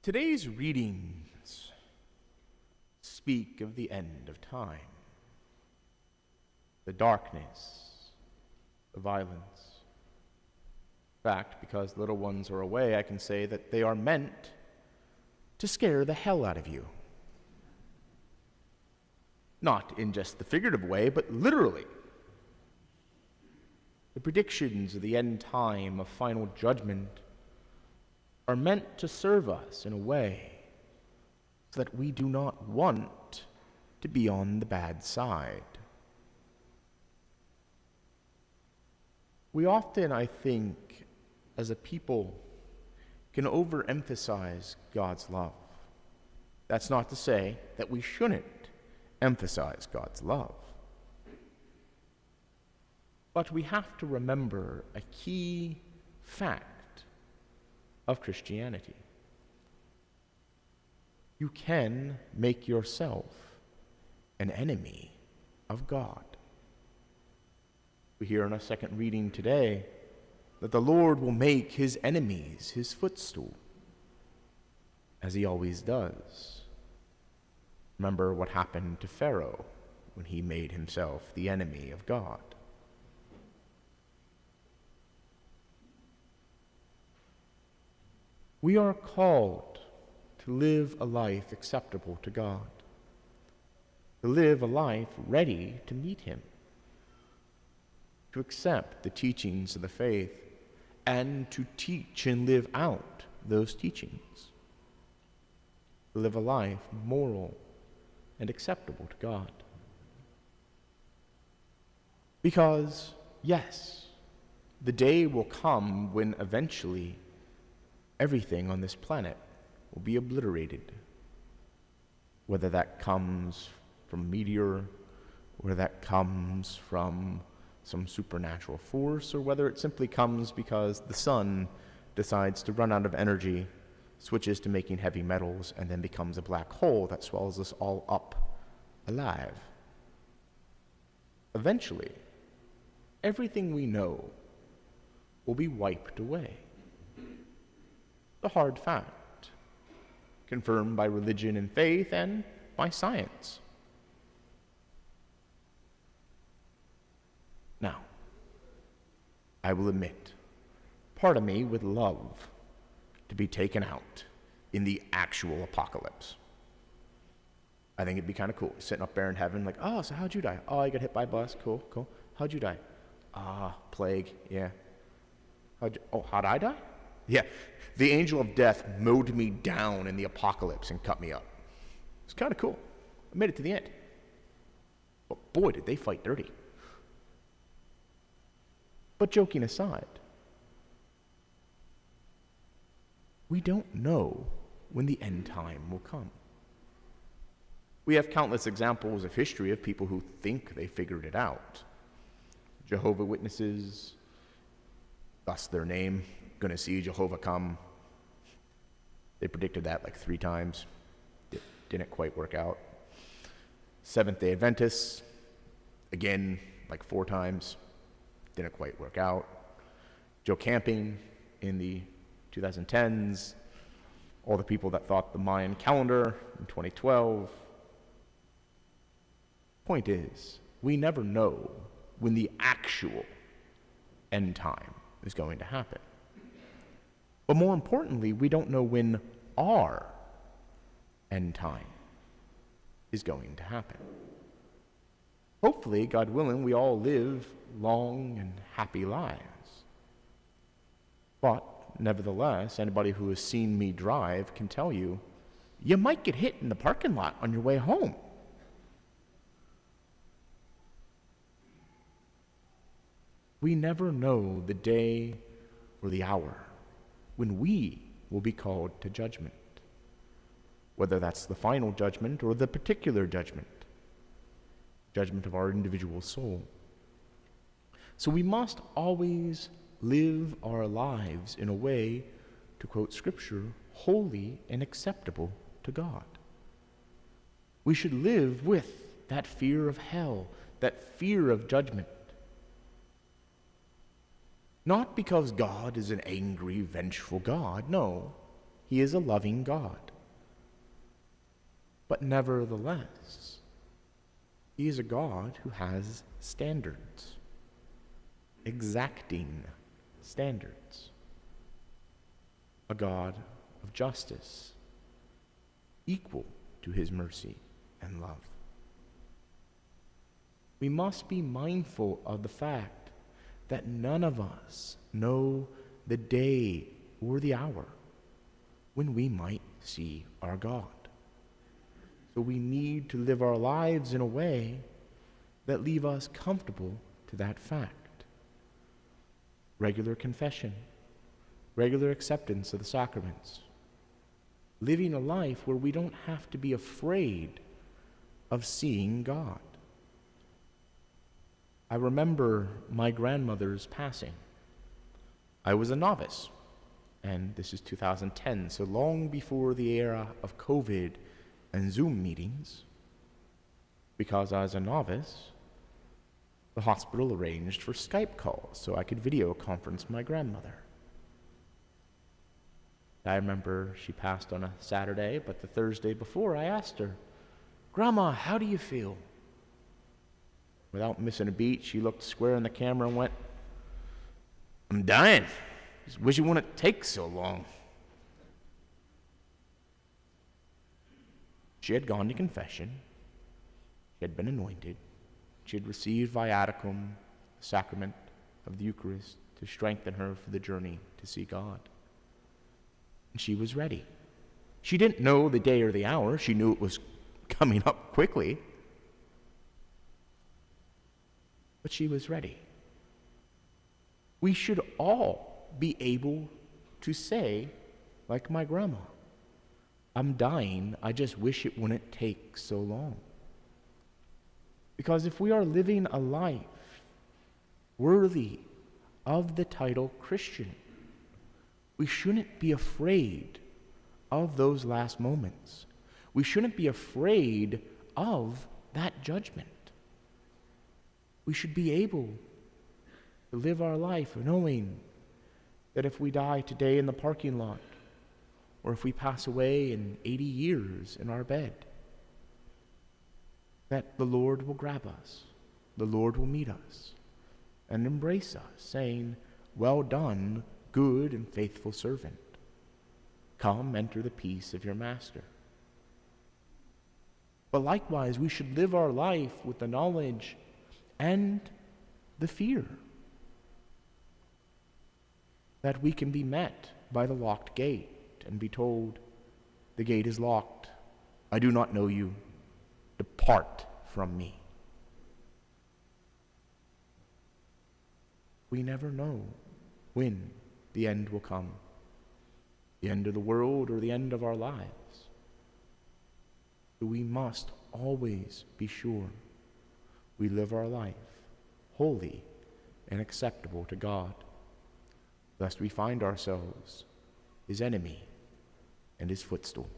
Today's readings speak of the end of time, the darkness, the violence. In fact, because little ones are away, I can say that they are meant to scare the hell out of you. Not in just the figurative way, but literally. The predictions of the end time, of final judgment, are meant to serve us in a way so that we do not want to be on the bad side. We often, I think, as a people, can overemphasize God's love. That's not to say that we shouldn't emphasize God's love. But we have to remember a key fact of Christianity. You can make yourself an enemy of God. We hear in our second reading today that the Lord will make his enemies his footstool, as he always does. Remember what happened to Pharaoh when he made himself the enemy of God. We are called to live a life acceptable to God, to live a life ready to meet him, to accept the teachings of the faith, and to teach and live out those teachings, to live a life moral and acceptable to God. Because, yes, the day will come when eventually everything on this planet will be obliterated. Whether that comes from a meteor, or that comes from some supernatural force, or whether it simply comes because the sun decides to run out of energy, switches to making heavy metals, and then becomes a black hole that swallows us all up alive. Eventually, everything we know will be wiped away. A hard fact, confirmed by religion and faith and by science. Now, I will admit, part of me would love to be taken out in the actual apocalypse. I think it'd be kind of cool, sitting up there in heaven like, oh, so how'd you die? Oh, I got hit by a bus, cool. How'd you die? Plague, yeah. How'd I die? Yeah, the angel of death mowed me down in the apocalypse and cut me up. It's kind of cool. I made it to the end. But boy, did they fight dirty. But joking aside, we don't know when the end time will come. We have countless examples of history of people who think they figured it out. Jehovah's Witnesses, thus their name, gonna see Jehovah come. They predicted that like 3 times. It didn't quite work out. Seventh-day Adventists, again, like 4 times. Didn't quite work out. Joe Camping in the 2010s. All the people that thought the Mayan calendar in 2012. Point is, we never know when the actual end time is going to happen. But more importantly, we don't know when our end time is going to happen. Hopefully, God willing, we all live long and happy lives. But nevertheless, anybody who has seen me drive can tell you, you might get hit in the parking lot on your way home. We never know the day or the hour when we will be called to judgment, whether that's the final judgment or the particular judgment of our individual soul. So we must always live our lives in a way, to quote Scripture, holy and acceptable to God. We should live with that fear of hell, that fear of judgment. Not because God is an angry, vengeful God, no, He is a loving God. But nevertheless, he is a God who has standards, exacting standards. A God of justice, equal to his mercy and love. We must be mindful of the fact that none of us know the day or the hour when we might see our God. So we need to live our lives in a way that leave us comfortable to that fact. Regular confession, regular acceptance of the sacraments, living a life where we don't have to be afraid of seeing God. I remember my grandmother's passing. I was a novice, and this is 2010, so long before the era of COVID and Zoom meetings. Because I was a novice, the hospital arranged for Skype calls so I could video conference my grandmother. I remember she passed on a Saturday, but the Thursday before I asked her, "Grandma, how do you feel?" Without missing a beat, she looked square in the camera and went, "I'm dying. Just wish it wouldn't take so long." She had gone to confession. She had been anointed. She had received viaticum, the sacrament of the Eucharist, to strengthen her for the journey to see God. And she was ready. She didn't know the day or the hour. She knew it was coming up quickly. But she was ready. We should all be able to say, like my grandma, "I'm dying, I just wish it wouldn't take so long." Because if we are living a life worthy of the title Christian, we shouldn't be afraid of those last moments. We shouldn't be afraid of that judgment. We should be able to live our life knowing that if we die today in the parking lot, or if we pass away in 80 years in our bed, that the Lord will grab us, the Lord will meet us, and embrace us, saying, "Well done, good and faithful servant. Come, enter the peace of your master." But likewise, we should live our life with the knowledge and the fear that we can be met by the locked gate and be told, "The gate is locked. I do not know you. Depart from me." We never know when the end will come, the end of the world or the end of our lives. So we must always be sure we live our life holy and acceptable to God, lest we find ourselves his enemy and his footstool.